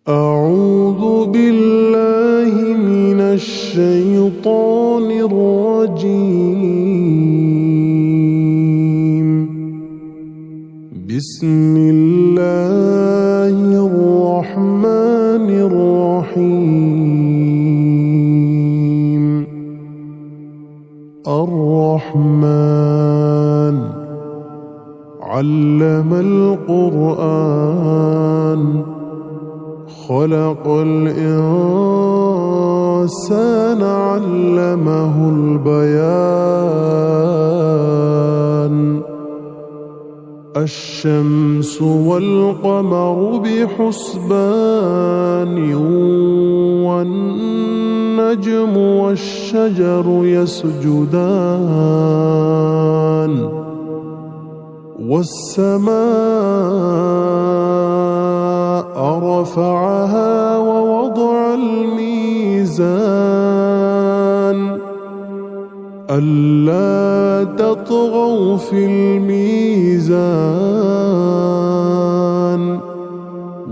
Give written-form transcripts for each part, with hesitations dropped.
أعوذ بالله من الشيطان الرجيم. بسم الله الرحمن الرحيم. الرحمن علم القرآن خلق الإنسان علمه البيان. الشمس والقمر بحسبان والنجم والشجر يسجدان والسماء رفعها ووضع الميزان ألا تطغوا في الميزان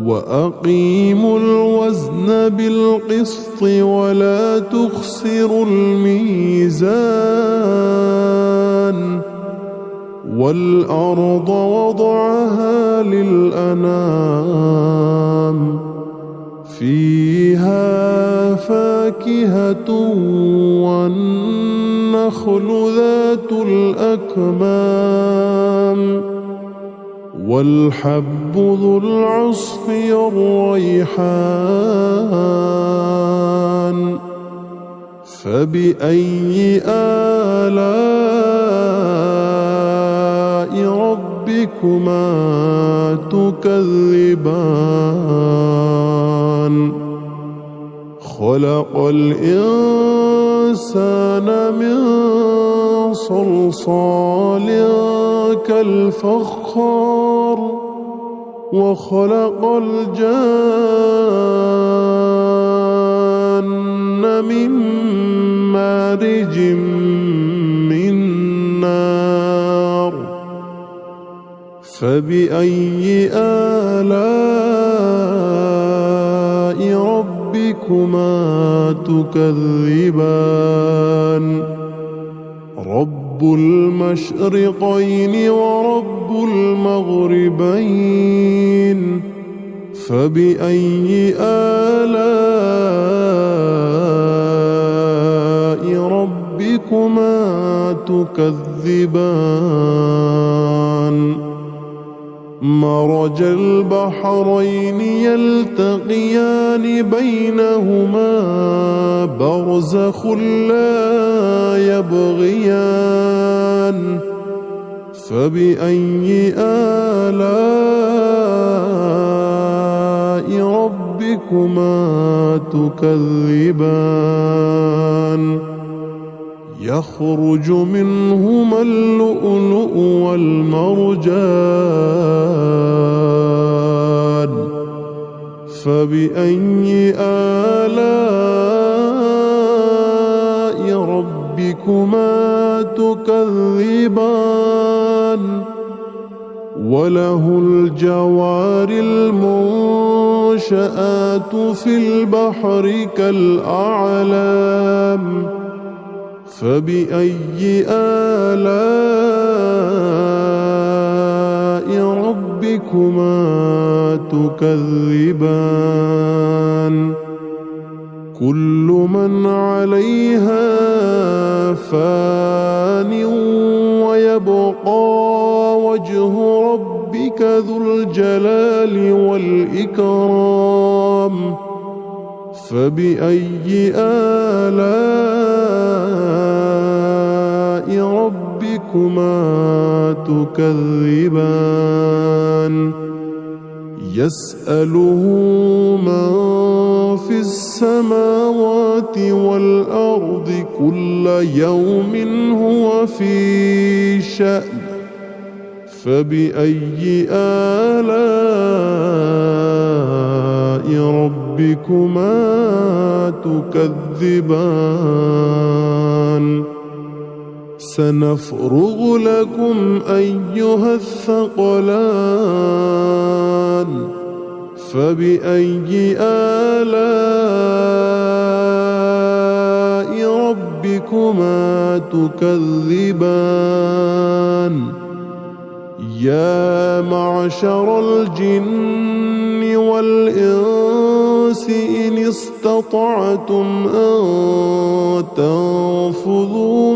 وأقيموا الوزن بالقسط ولا تخسروا الميزان والأرض وضعها للأنام فيها فاكهة والنخل ذات الأكمام والحب ذو العصف والريحان. فبأي آلاء ربكما تكذبان؟ خلق الإنسان من صلصال كالفخار وخلق الجان من مارج من نار. فبأي آلاء ربكما تكذبان؟ رب المشرقين ورب المغربين. فبأي آلاء ربكما تكذبان؟ مرج البحرين يلتقيان بينهما برزخ لا يبغيان. فبأي آلاء ربكما تكذبان؟ يخرج منهما اللؤلؤ والمرجان. فبأي آلاء ربكما تكذبان؟ وله الجوار المنشآت في البحر كالأعلام. فبأي آلاء ربكما تكذبان؟ كل من عليها فان ويبقى وجه ربك ذو الجلال والإكرام. فبأي آلاء ربكما تكذبان؟ يسأله من في السماوات والأرض كل يوم هو في شأن. فبأي آلاء ربكما تكذبان؟ سنفرغ لكم أيها الثقلان فبأي آلاء ربكما تكذبان يا معشر الجن والإنس إن استطعتم أن تنفذوا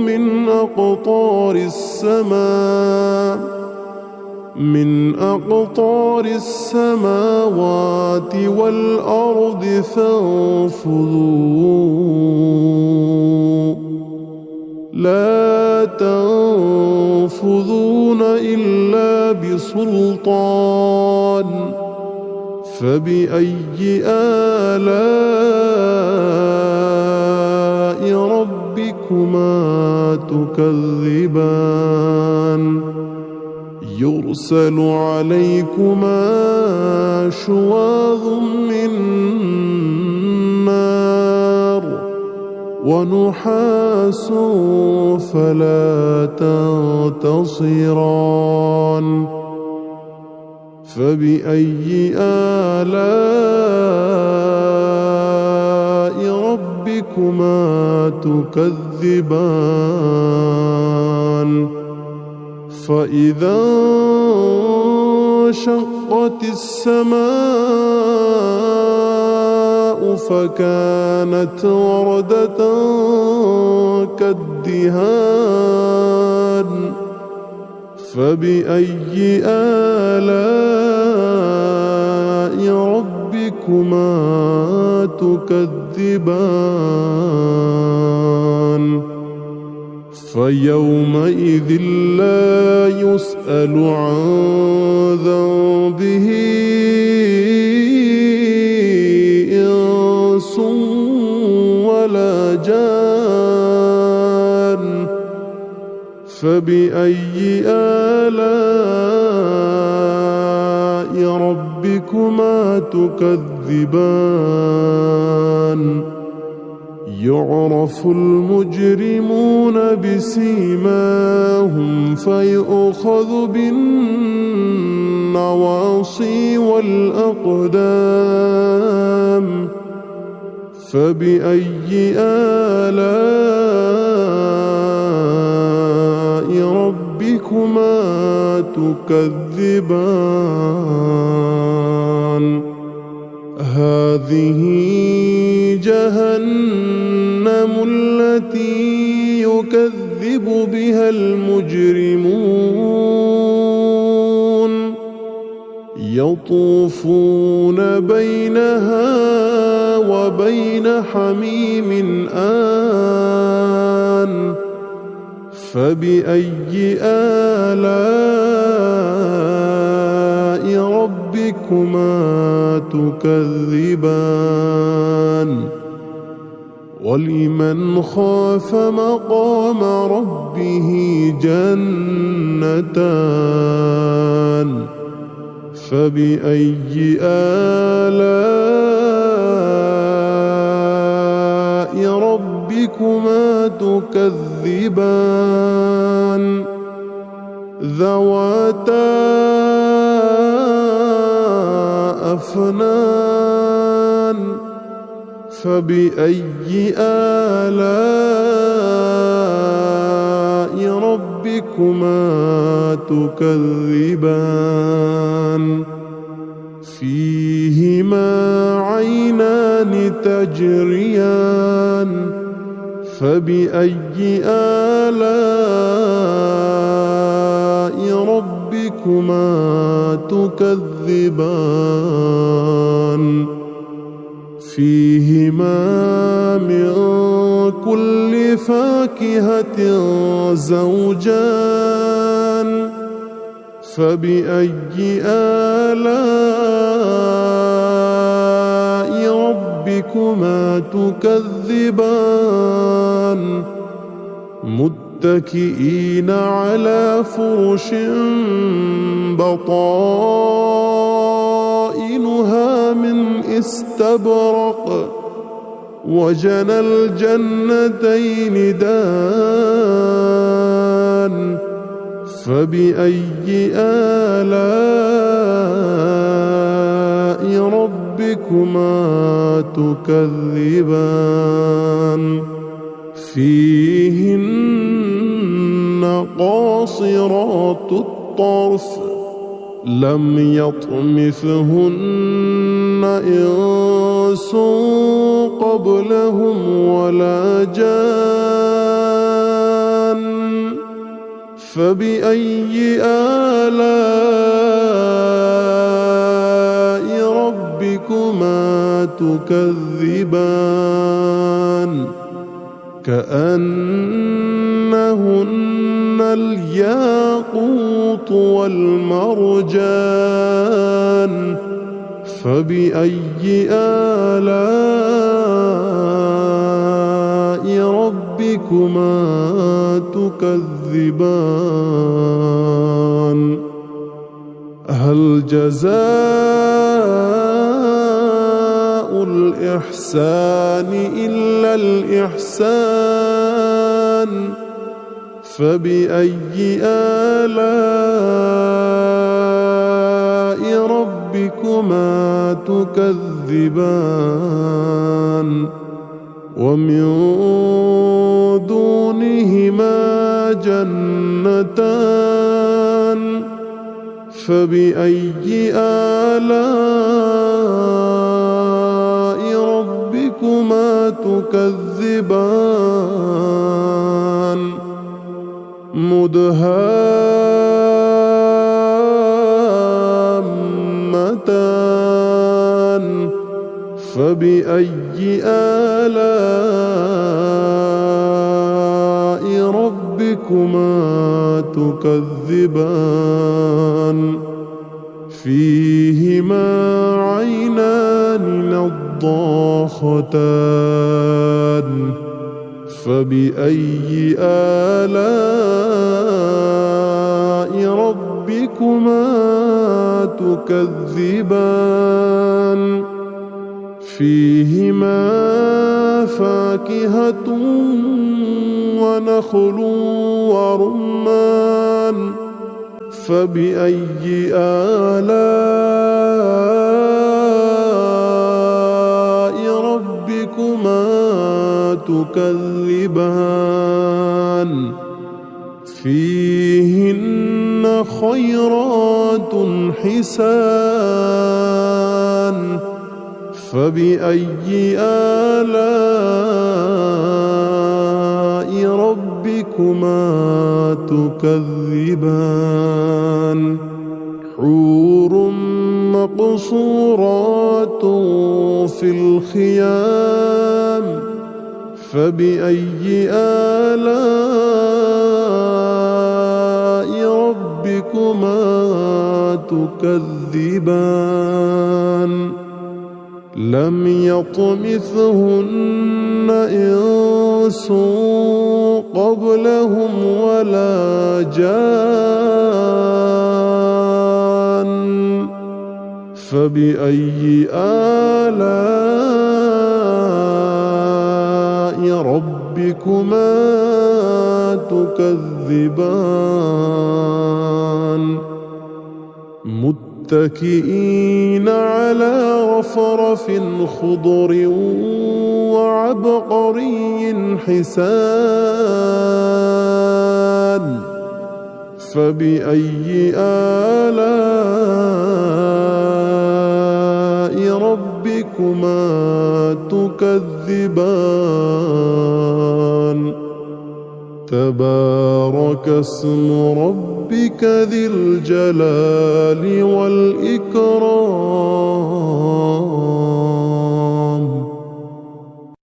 من أقطار السماوات والأرض فانفذوا لا تنفذون إلا بسلطان فبأي آلاء ربكما تكذبان يرسل عليكما شواظ من نار ونحاس فلا تنتصران فبأي آلاء ربكما تكذبان فإذا انشقت السماء فكانت وردة كالدهان فبأي آلاء ربكما تكذبان فيومئذ لا يسأل عن ذنبه إنس ولا جان فبأي آلاء ربكما تكذبان يعرف المجرمون بسيماهم فيؤخذ بالنواصي والأقدام فبأي آلاء ربكما تكذبان هذه جهنم التي يكذب بها المجرمون يطوفون بينها وبين حميم آن فبأي آلاء ربكما تكذبان ولمن خاف مقام ربه جنتان فبأي آلاء ربكما تكذبان ذواتا أفنان فبأي آلاء ربكما تكذبان فيهما عينان تجريان فبأي آلاء ربكما تكذبان فيهما من كل فاكهة زوجان فبأي آلاء ربكما تكذبان متكئين على فرش بطائنها من استبرق وجنى الجنتين دان فبأي آلاء ربكما ربكما تكذبان فيهن قاصرات الطرف لم يطمثهن إنس قبلهم ولا جان فبأي آلاء ربكما تكذبان كأنهن الياقوت والمرجان فبأي آلاء ربكما تكذبان هل جزاء الإحسان إلا الإحسان فبأي آلاء ربكما تكذبان ومن دونهما جنتان فبأي آلاء ربكما تكذبان مدهامتان فبأي آلاء ربكما تكذبان فيهما عينان نضاختان فبأي آلاء ربكما تكذبان فيهما فاكهة ونخل ورمان فبأي آلاء ربكما تكذبان فيهن خيرات حسان فبأي آلاء ربكما تكذبان حور مقصورات في الخيام فبأي آلاء ربكما تكذبان لم يطمثهن إنس قبلهم ولا جان فبأي آلاء ربكما تكذبان متكئين على رفرف خضر وعبقري حسان فبأي آلاء ربكما تكذبان تبارك اسم ربك ذي الجلال والإكرام